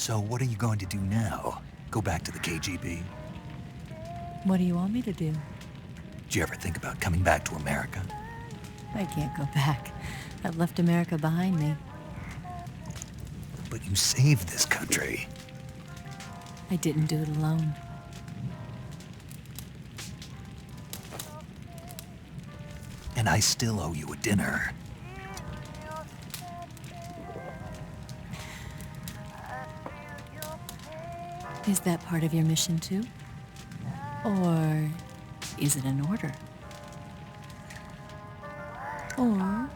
So what are you going to do now? Go back to the KGB? What do you want me to do? Did you ever think about coming back to America? I can't go back. I've left America behind me. But you saved this country. I didn't do it alone. And I still owe you a dinner. Is that part of your mission too? Or is it an order? Or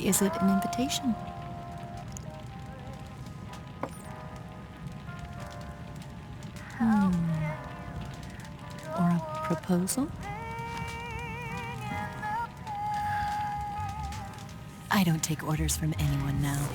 is it an invitation? Or a proposal? I don't take orders from anyone now.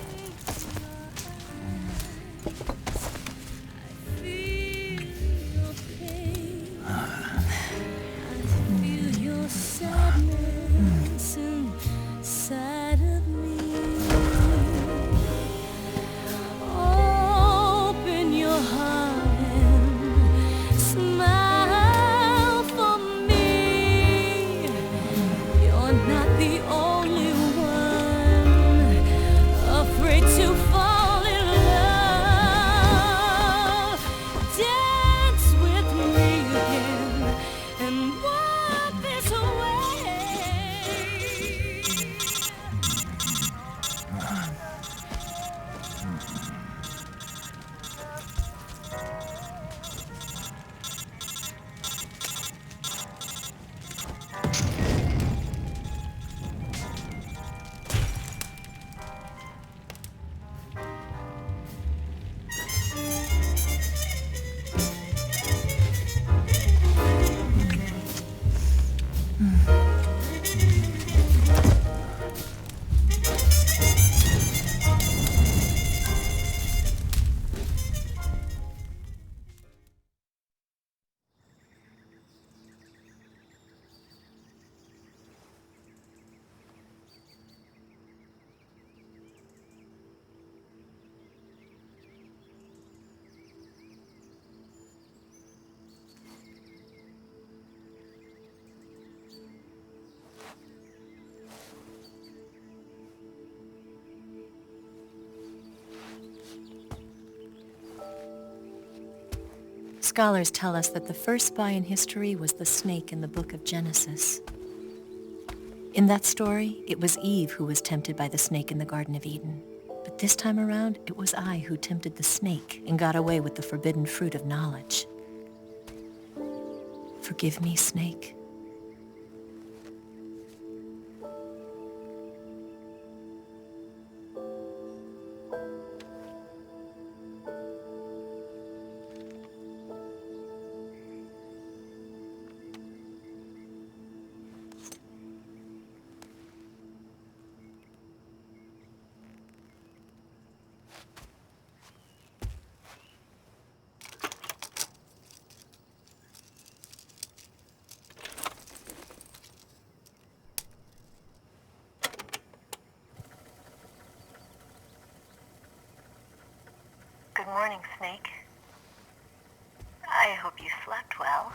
Scholars tell us that the first spy in history was the snake in the book of Genesis. In that story, it was Eve who was tempted by the snake in the Garden of Eden. But this time around, it was I who tempted the snake and got away with the forbidden fruit of knowledge. Forgive me, snake. Good morning, Snake. I hope you slept well.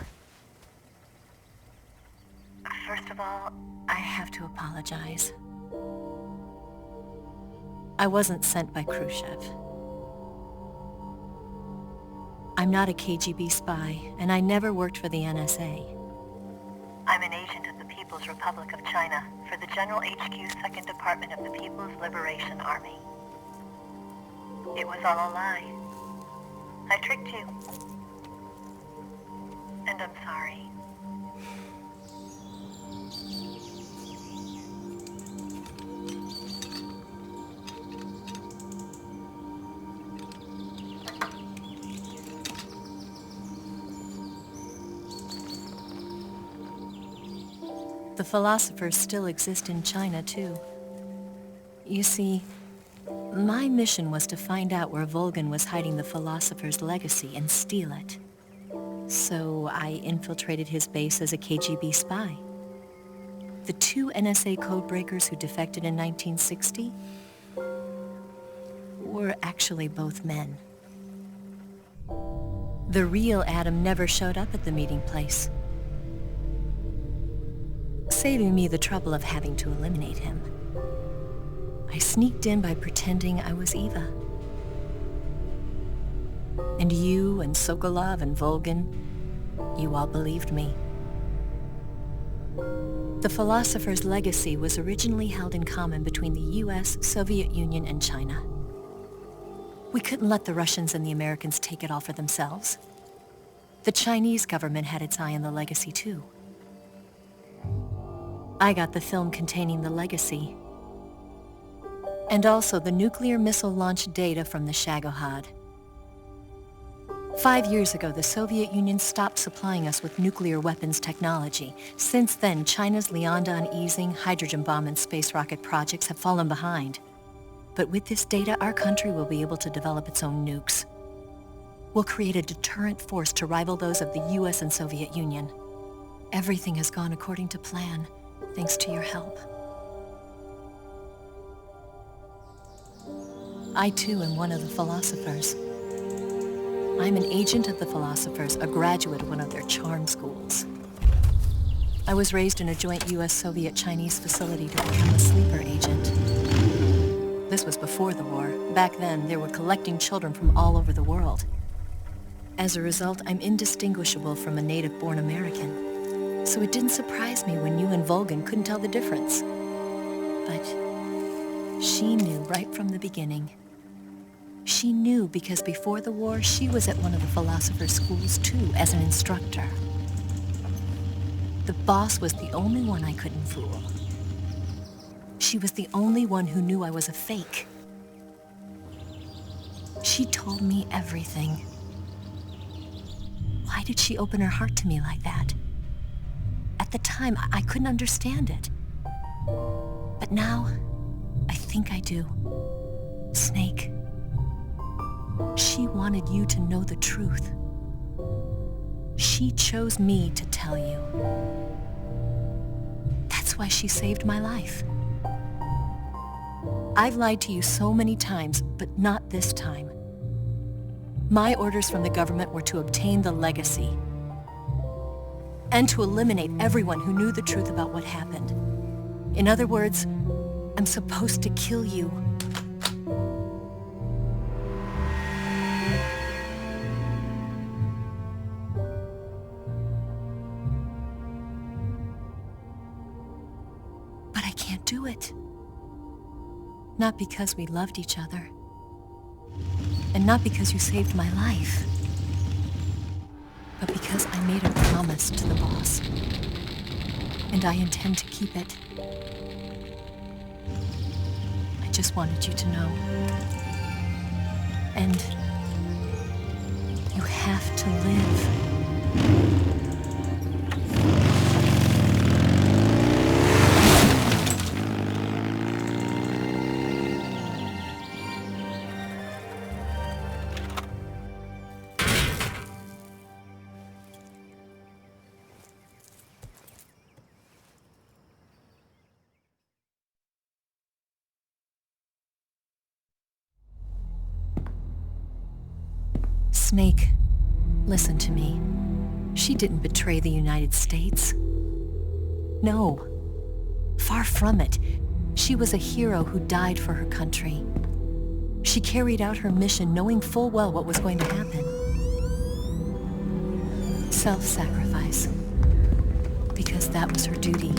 First of all, I have to apologize. I wasn't sent by Khrushchev. I'm not a KGB spy, and I never worked for the NSA. I'm an agent of the People's Republic of China for the General HQ 2nd Department of the People's Liberation Army. It was all a lie. I tricked you. And I'm sorry. The philosophers still exist in China, too. You see, my mission was to find out where Volgan was hiding the philosopher's legacy and steal it. So I infiltrated his base as a KGB spy. The two NSA codebreakers who defected in 1960 were actually both men. The real Adam never showed up at the meeting place, saving me the trouble of having to eliminate him. I sneaked in by pretending I was Eva. And you and Sokolov and Volgin, you all believed me. The philosopher's legacy was originally held in common between the US, Soviet Union, and China. We couldn't let the Russians and the Americans take it all for themselves. The Chinese government had its eye on the legacy too. I got the film containing the legacy, and also the nuclear missile launch data from the Shagohod. 5 years ago, the Soviet Union stopped supplying us with nuclear weapons technology. Since then, China's Liaodong easing, hydrogen bomb, and space rocket projects have fallen behind. But with this data, our country will be able to develop its own nukes. We'll create a deterrent force to rival those of the US and Soviet Union. Everything has gone according to plan, thanks to your help. I too am one of the philosophers. I'm an agent of the philosophers, a graduate of one of their charm schools. I was raised in a joint US-Soviet-Chinese facility to become a sleeper agent. This was before the war. Back then, they were collecting children from all over the world. As a result, I'm indistinguishable from a native-born American. So it didn't surprise me when you and Volgin couldn't tell the difference. But she knew right from the beginning. She knew because before the war, she was at one of the philosopher's schools too, as an instructor. The boss was the only one I couldn't fool. She was the only one who knew I was a fake. She told me everything. Why did she open her heart to me like that? At the time, I couldn't understand it. But now, I think I do. Snake. She wanted you to know the truth. She chose me to tell you. That's why she saved my life. I've lied to you so many times, but not this time. My orders from the government were to obtain the legacy and to eliminate everyone who knew the truth about what happened. In other words, I'm supposed to kill you. But I can't do it. Not because we loved each other. And not because you saved my life. But because I made a promise to the boss. And I intend to keep it. I just wanted you to know. And you have to live. Snake, listen to me. She didn't betray the United States. No, far from it. She was a hero who died for her country. She carried out her mission knowing full well what was going to happen. Self-sacrifice. Because that was her duty.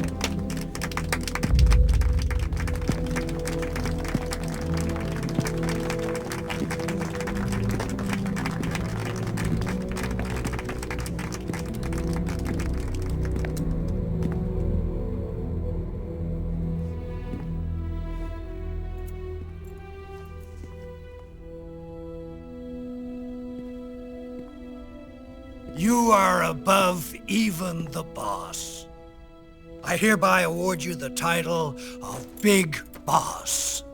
You are above even the boss. I hereby award you the title of Big Boss.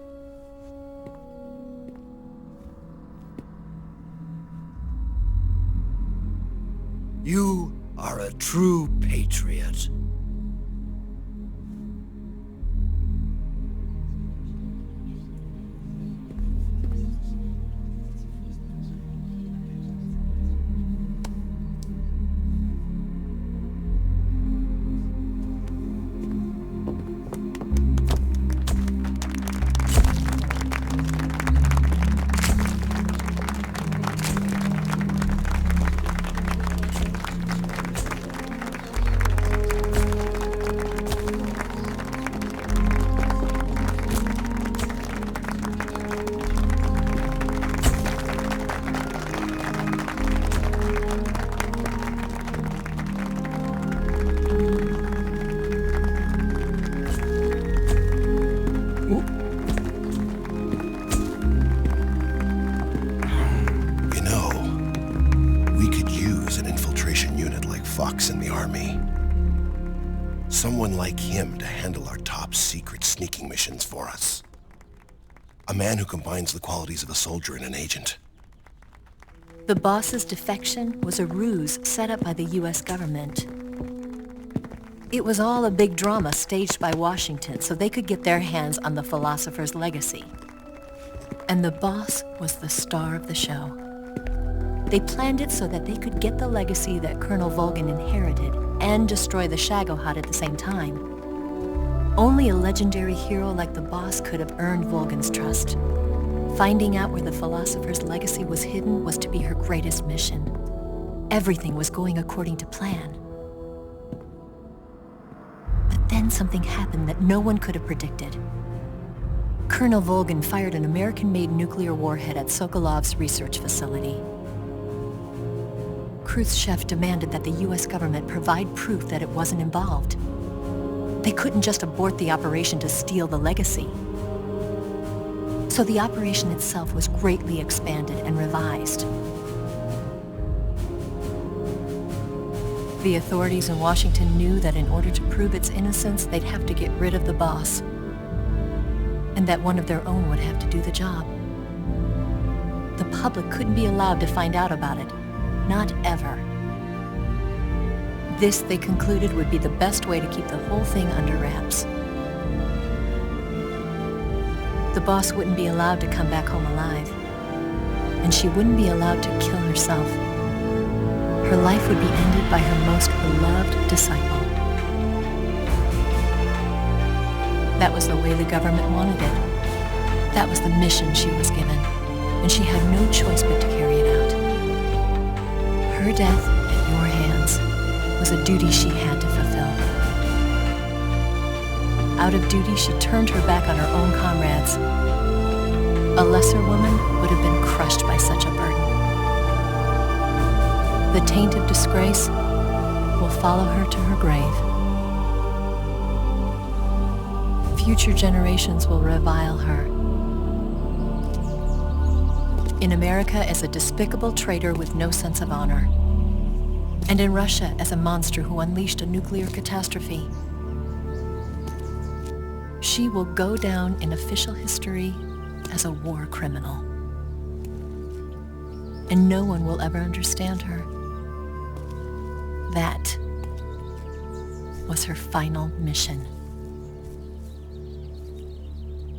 You are a true patriot. like him to handle our top secret sneaking missions for us. A man who combines the qualities of a soldier and an agent. The boss's defection was a ruse set up by the U.S. government. It was all a big drama staged by Washington so they could get their hands on the philosopher's legacy. And the boss was the star of the show. They planned it so that they could get the legacy that Colonel Volgin inherited and destroy the Shagohod at the same time. Only a legendary hero like the boss could have earned Volgin's trust. Finding out where the philosopher's legacy was hidden was to be her greatest mission. Everything was going according to plan. But then something happened that no one could have predicted. Colonel Volgin fired an American-made nuclear warhead at Sokolov's research facility. Khrushchev demanded that the U.S. government provide proof that it wasn't involved. They couldn't just abort the operation to steal the legacy. So the operation itself was greatly expanded and revised. The authorities in Washington knew that in order to prove its innocence, they'd have to get rid of the boss, and that one of their own would have to do the job. The public couldn't be allowed to find out about it. Not ever. This, they concluded, would be the best way to keep the whole thing under wraps. The boss wouldn't be allowed to come back home alive, and she wouldn't be allowed to kill herself. Her life would be ended by her most beloved disciple. That was the way the government wanted it. That was the mission she was given, and she had no choice but to carry it out. Her death at your hands was a duty she had to fulfill. Out of duty, she turned her back on her own comrades. A lesser woman would have been crushed by such a burden. The taint of disgrace will follow her to her grave. Future generations will revile her. In America as a despicable traitor with no sense of honor. And in Russia as a monster who unleashed a nuclear catastrophe. She will go down in official history as a war criminal. And no one will ever understand her. That was her final mission.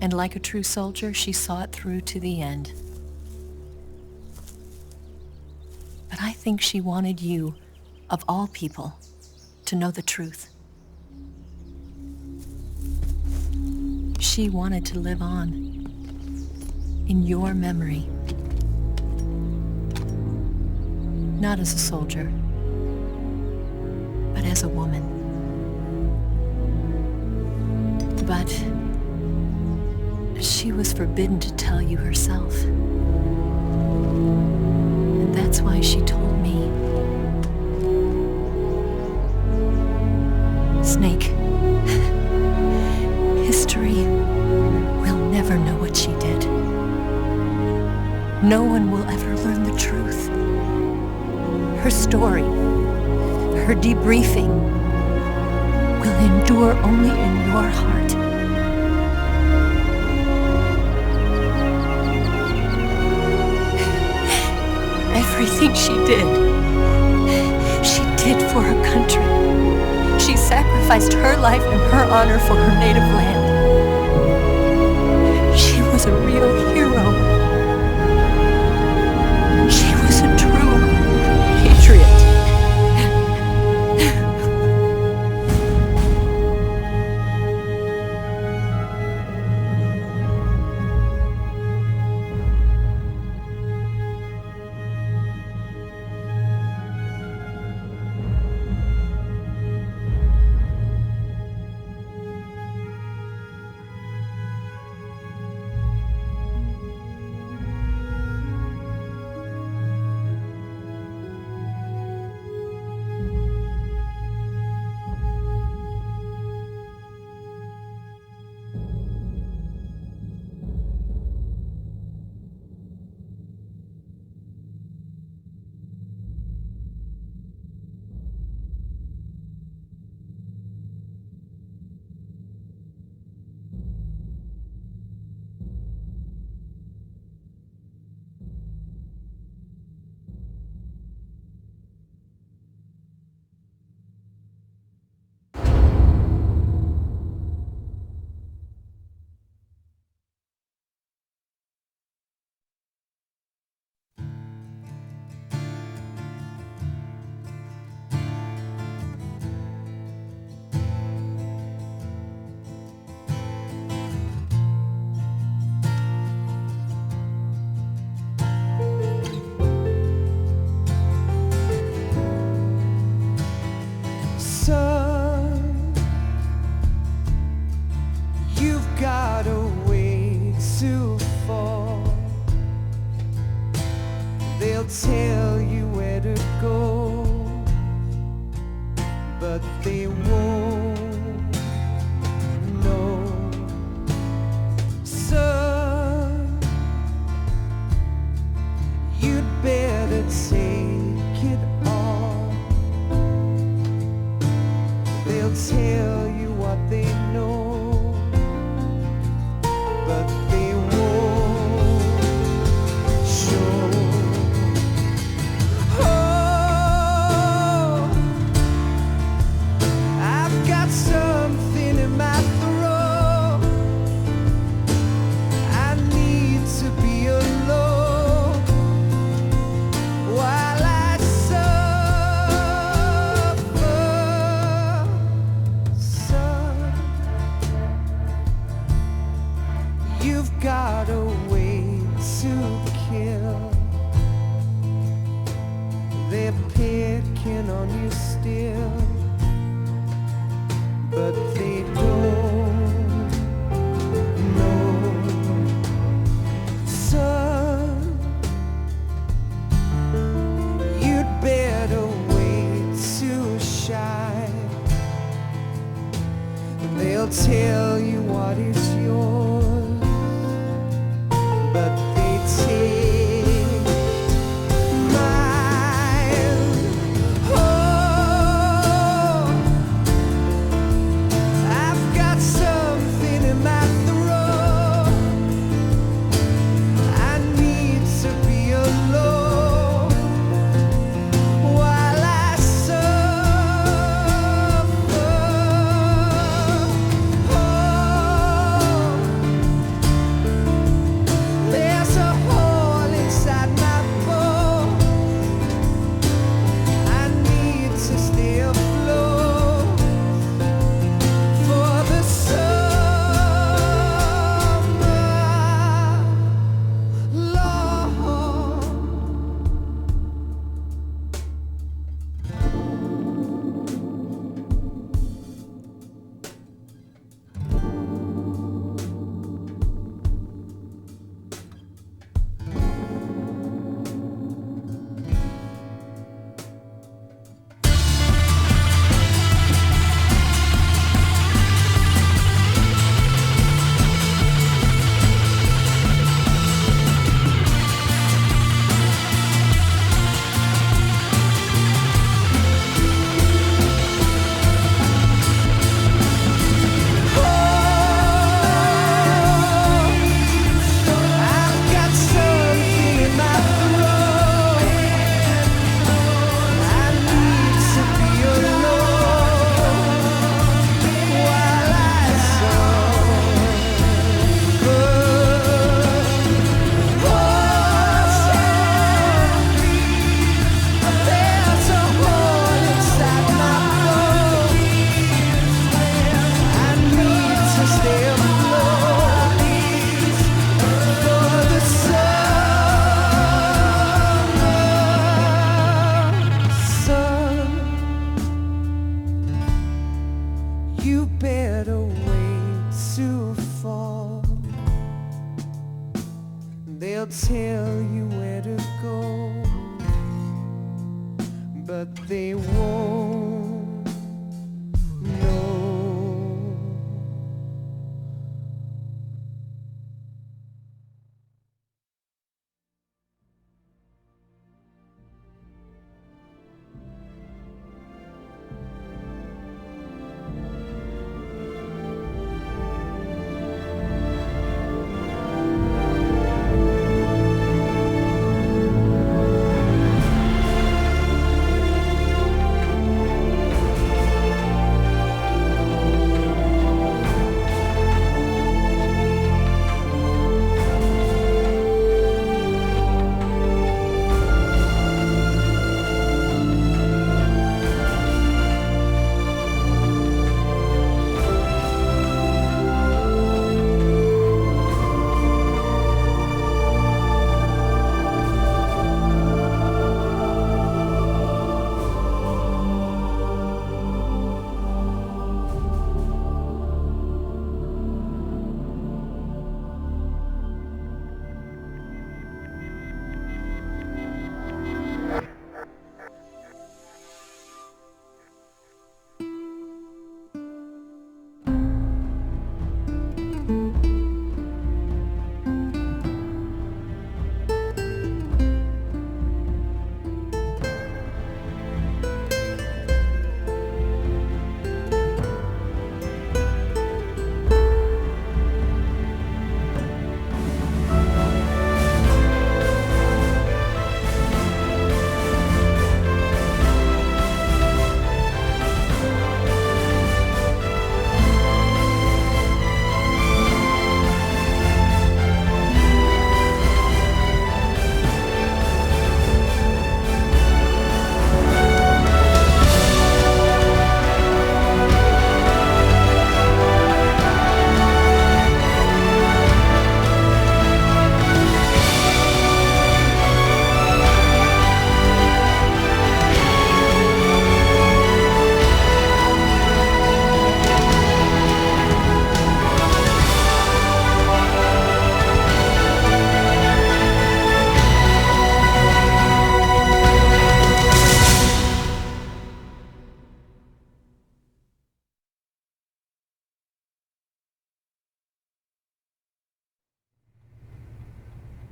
And like a true soldier, she saw it through to the end. But I think she wanted you, of all people, to know the truth. She wanted to live on in your memory. Not as a soldier, but as a woman. But she was forbidden to tell you herself. And that's why she told me. Snake, history will never know what she did. No one will ever learn the truth. Her story, her debriefing, will endure only in your heart. Everything she did for her country. She sacrificed her life and her honor for her native land. She was a real hero. She was a true patriot. They'll tell you where to go, but they won't know. Son, you'd better take it all. They'll tell you what they know, but they won't show. Oh, I've got something in my throat. I need to be alone while I suffer. Son, you've got a way to kill. They're picking on you still, but they don't know. Son, you'd better wait to shine. They'll tell you what is yours, but they take mine. Oh, I've got something in my throat. I need to be alone while I suffer. Oh, there's a hole inside my bones. I need to stay afloat for the summer, Lord. I've got something in my throat. I need to be alone while I suffer. There's a hole inside my bones. I need to stay afloat for the summer. Son, you better wait to fall. They'll tell you where to go, but they won't know.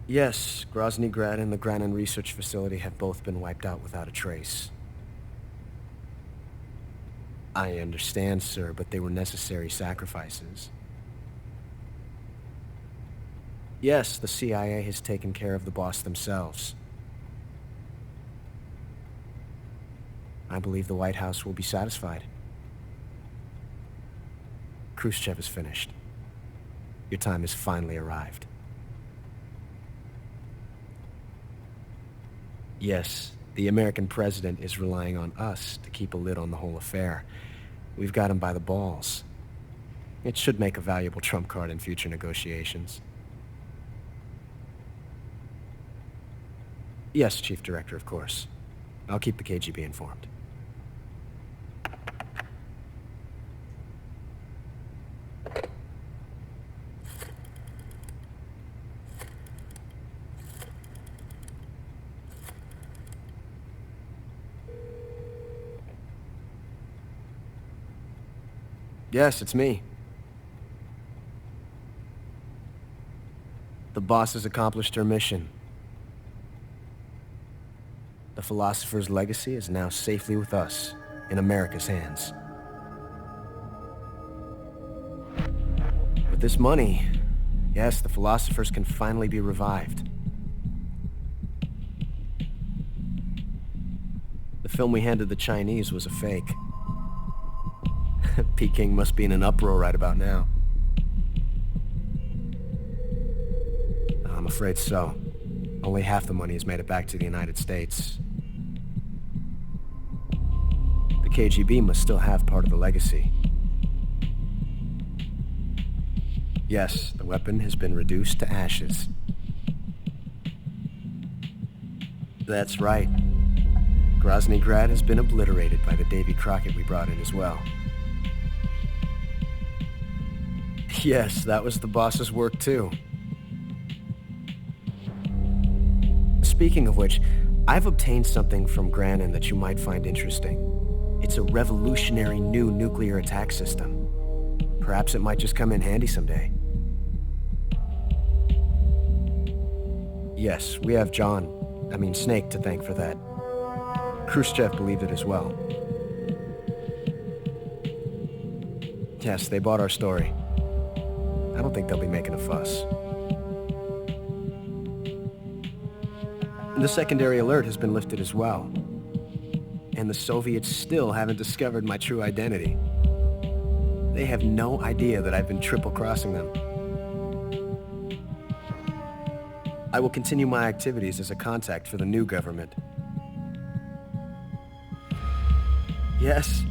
Yes, Grozny Grad and the Granin Research Facility have both been wiped out without a trace. I understand, sir, but they were necessary sacrifices. Yes, the CIA has taken care of the boss themselves. I believe the White House will be satisfied. Khrushchev is finished. Your time has finally arrived. Yes, the American president is relying on us to keep a lid on the whole affair. We've got him by the balls. It should make a valuable trump card in future negotiations. Yes, Chief Director, of course. I'll keep the KGB informed. Yes, it's me. The boss has accomplished her mission. The philosopher's legacy is now safely with us, in America's hands. With this money, yes, the philosophers can finally be revived. The film we handed the Chinese was a fake. Peking must be in an uproar right about now. I'm afraid so. Only half the money has made it back to the United States. The KGB must still have part of the legacy. Yes, the weapon has been reduced to ashes. That's right. Grozny Grad has been obliterated by the Davy Crockett we brought in as well. Yes, that was the boss's work too. Speaking of which, I've obtained something from Granin that you might find interesting. It's a revolutionary new nuclear attack system. Perhaps it might just come in handy someday. Yes, we have Snake to thank for that. Khrushchev believed it as well. Yes, they bought our story. I don't think they'll be making a fuss. The secondary alert has been lifted as well. And the Soviets still haven't discovered my true identity. They have no idea that I've been triple-crossing them. I will continue my activities as a contact for the new government. Yes,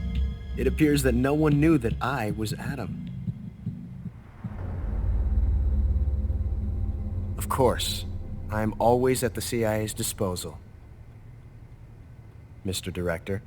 it appears that no one knew that I was Adam. Of course, I'm always at the CIA's disposal, Mr. Director.